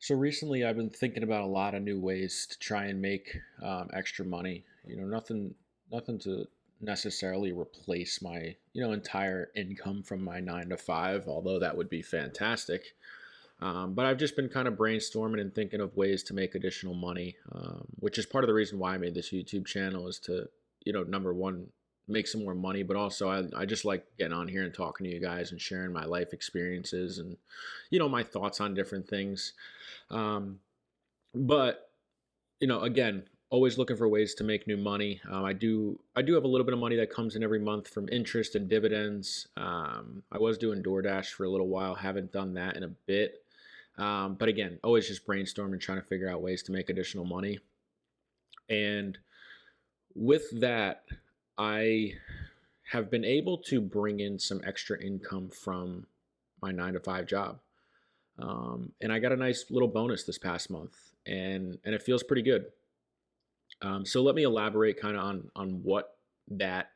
So recently, I've been thinking about a lot of new ways to try and make extra money. Nothing to necessarily replace my entire income from my 9 to 5, although that would be fantastic. But I've just been kind of brainstorming and thinking of ways to make additional money, which is part of the reason why I made this YouTube channel is to, number one, make some more money, but also I just like getting on here and talking to you guys and sharing my life experiences and, my thoughts on different things. Um, but again, always looking for ways to make new money. I do have a little bit of money that comes in every month from interest and dividends. I was doing DoorDash for a little while, haven't done that in a bit. But again, always just brainstorming, trying to figure out ways to make additional money. And with that, I have been able to bring in some extra income from my 9 to 5 job. And I got a nice little bonus this past month, and it feels pretty good. So let me elaborate kind of on what that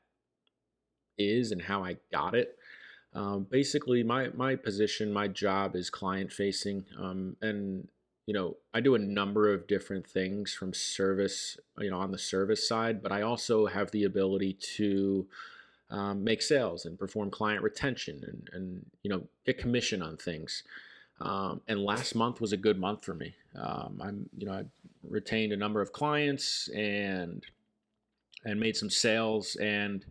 is and how I got it. Basically, my position, my job is client facing, and I do a number of different things from service, on the service side, but I also have the ability to make sales and perform client retention and get commission on things. And last month was a good month for me. I retained a number of clients and made some sales and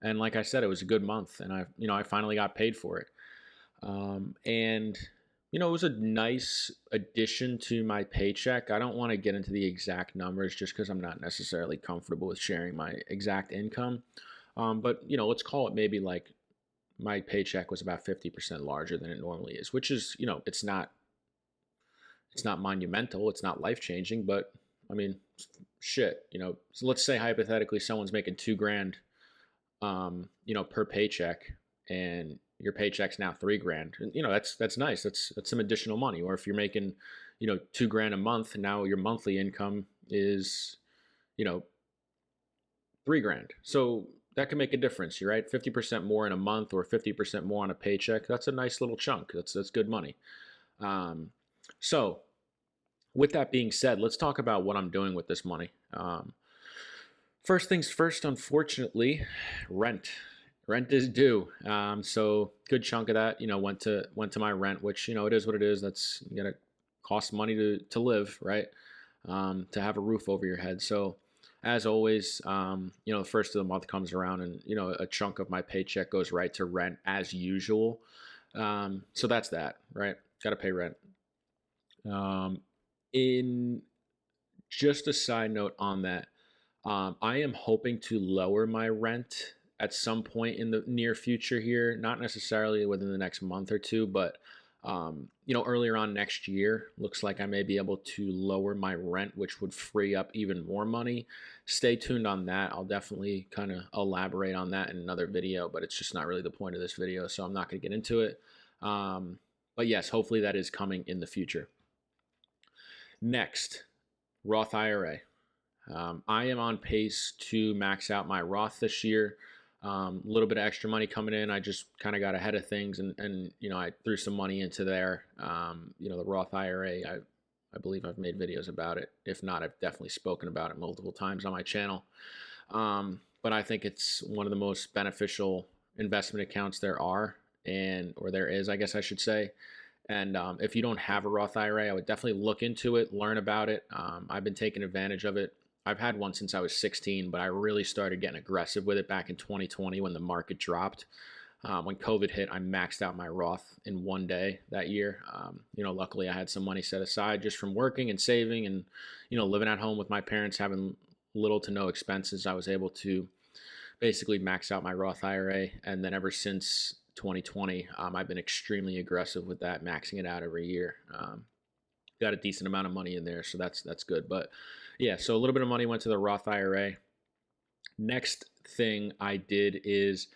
like I said, it was a good month, and I finally got paid for it. And it was a nice addition to my paycheck. I don't want to get into the exact numbers just because I'm not necessarily comfortable with sharing my exact income. But let's call it maybe like my paycheck was about 50% larger than it normally is, which is, it's not monumental, it's not life changing, but I mean, shit, so let's say hypothetically someone's making 2 grand, per paycheck, and your paycheck's now 3 grand. And, that's nice. That's some additional money. Or if you're making, 2 grand a month, and now your monthly income is, you know, 3 grand. So that can make a difference. You're right. 50% more in a month or 50% more on a paycheck. That's a nice little chunk. That's good money. So with that being said, let's talk about what I'm doing with this money. First things first, unfortunately, rent. Rent is due. So good chunk of that, went to my rent, which, it is what it is. That's gonna cost money to live, right? To have a roof over your head. So as always, the first of the month comes around and, a chunk of my paycheck goes right to rent as usual. So that's that, right? Got to pay rent. In just a side note on that, I am hoping to lower my rent at some point in the near future here, not necessarily within the next month or two, but earlier on next year, looks like I may be able to lower my rent, which would free up even more money. Stay tuned on that. I'll definitely kind of elaborate on that in another video, but it's just not really the point of this video, so I'm not going to get into it. But yes, hopefully that is coming in the future. Next, Roth IRA. I am on pace to max out my Roth this year. A little bit of extra money coming in. I just kind of got ahead of things and I threw some money into there. The Roth IRA, I believe I've made videos about it. If not, I've definitely spoken about it multiple times on my channel. But I think it's one of the most beneficial investment accounts there are, or there is, I guess I should say. And if you don't have a Roth IRA, I would definitely look into it, learn about it. I've been taking advantage of it. I've had one since I was 16, but I really started getting aggressive with it back in 2020 when the market dropped. When COVID hit, I maxed out my Roth in one day that year. Luckily I had some money set aside just from working and saving and, living at home with my parents, having little to no expenses. I was able to basically max out my Roth IRA. And then ever since 2020, I've been extremely aggressive with that, maxing it out every year. Got a decent amount of money in there, so that's good. But yeah, so a little bit of money went to the Roth IRA. Next thing I did is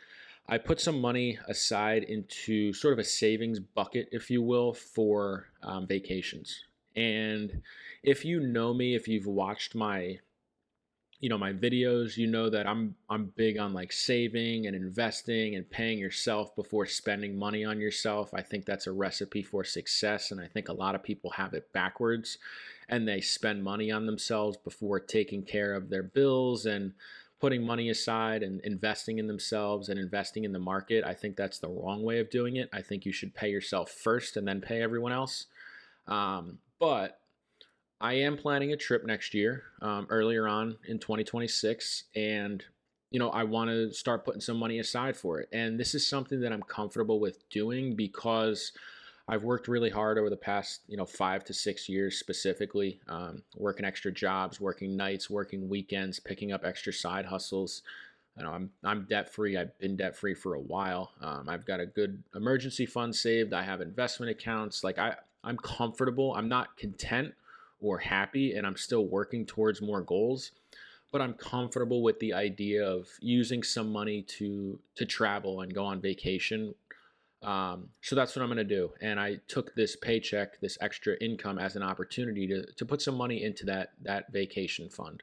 I put some money aside into sort of a savings bucket, if you will, for vacations. And if you know me, if you've watched my my videos, that I'm big on like saving and investing and paying yourself before spending money on yourself. I think that's a recipe for success, and I think a lot of people have it backwards, and they spend money on themselves before taking care of their bills and putting money aside and investing in themselves and investing in the market. I think that's the wrong way of doing it. I think you should pay yourself first and then pay everyone else. But I am planning a trip next year, earlier on in 2026, and I want to start putting some money aside for it. And this is something that I'm comfortable with doing because I've worked really hard over the past, 5 to 6 years specifically, working extra jobs, working nights, working weekends, picking up extra side hustles. I'm debt free. I've been debt free for a while. I've got a good emergency fund saved. I have investment accounts. Like I'm comfortable. I'm not content or happy, and I'm still working towards more goals. But I'm comfortable with the idea of using some money to travel and go on vacation. So that's what I'm going to do. And I took this paycheck, this extra income, as an opportunity to put some money into that vacation fund.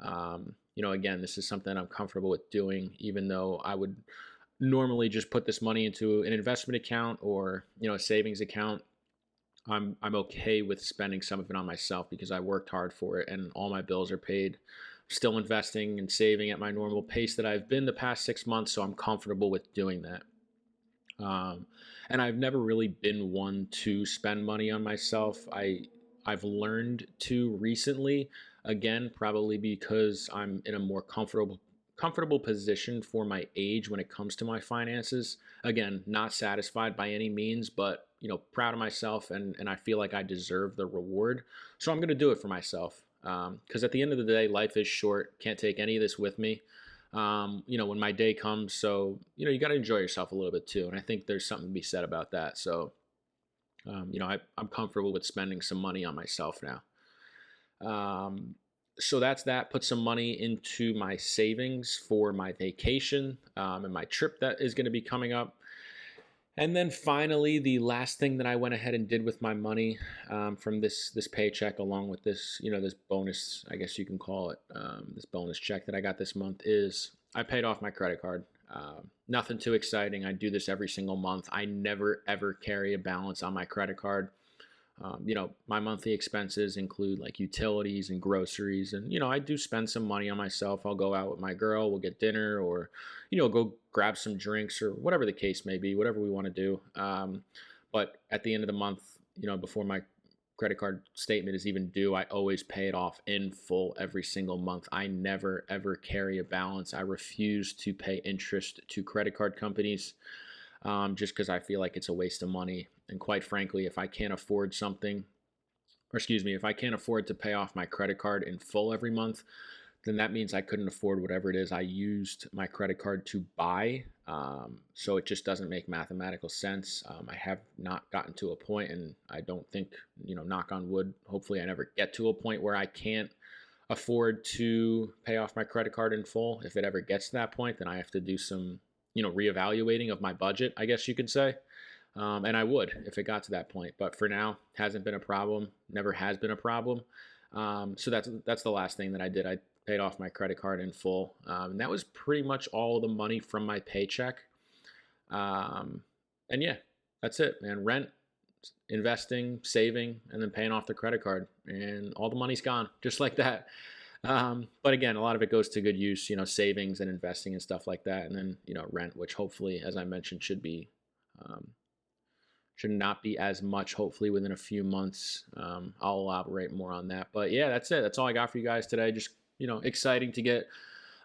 Again, this is something I'm comfortable with doing, even though I would normally just put this money into an investment account or a savings account. I'm okay with spending some of it on myself because I worked hard for it and all my bills are paid. Still investing and saving at my normal pace that I've been the past 6 months, so I'm comfortable with doing that. And I've never really been one to spend money on myself. I've learned to recently, again, probably because I'm in a more comfortable position for my age when it comes to my finances. Again, not satisfied by any means, but proud of myself, and I feel like I deserve the reward. So I'm going to do it for myself. Because at the end of the day, life is short. Can't take any of this with me. When my day comes. So, you got to enjoy yourself a little bit too. And I think there's something to be said about that. So, I'm comfortable with spending some money on myself now. So that's that. Put some money into my savings for my vacation, and my trip that is going to be coming up. And then finally, the last thing that I went ahead and did with my money, from this paycheck, along with this, this bonus, I guess you can call it, this bonus check that I got this month, is I paid off my credit card. Nothing too exciting. I do this every single month. I never ever carry a balance on my credit card. My monthly expenses include like utilities and groceries, and I do spend some money on myself. I'll go out with my girl, we'll get dinner, or go grab some drinks, or whatever the case may be, whatever we want to do. But at the end of the month, before my credit card statement is even due, I always pay it off in full every single month. I never ever carry a balance. I refuse to pay interest to credit card companies, just because I feel like it's a waste of money. And quite frankly, if I can't afford something, if I can't afford to pay off my credit card in full every month, then that means I couldn't afford whatever it is I used my credit card to buy. So it just doesn't make mathematical sense. I have not gotten to a point, and I don't think, knock on wood, hopefully I never get to a point where I can't afford to pay off my credit card in full. If it ever gets to that point, then I have to do some, reevaluating of my budget, I guess you could say. And I would if it got to that point. But for now, hasn't been a problem, never has been a problem. So that's the last thing that I did. I paid off my credit card in full. And that was pretty much all the money from my paycheck. And yeah, that's it, man. Rent, investing, saving, and then paying off the credit card. And all the money's gone, just like that. But again, a lot of it goes to good use, savings and investing and stuff like that. And then, rent, which hopefully, as I mentioned, should not be as much, hopefully within a few months. I'll elaborate more on that. But yeah, that's it. That's all I got for you guys today. Just, exciting to get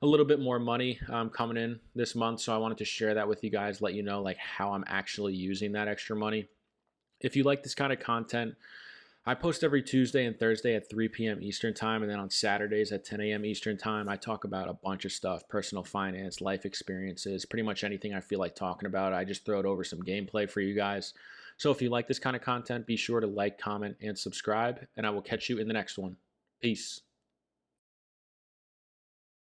a little bit more money coming in this month. So I wanted to share that with you guys, let you know like how I'm actually using that extra money. If you like this kind of content, I post every Tuesday and Thursday at 3 p.m. Eastern time. And then on Saturdays at 10 a.m. Eastern time, I talk about a bunch of stuff: personal finance, life experiences, pretty much anything I feel like talking about. I just throw it over some gameplay for you guys. So if you like this kind of content, be sure to like, comment, and subscribe, and I will catch you in the next one. Peace.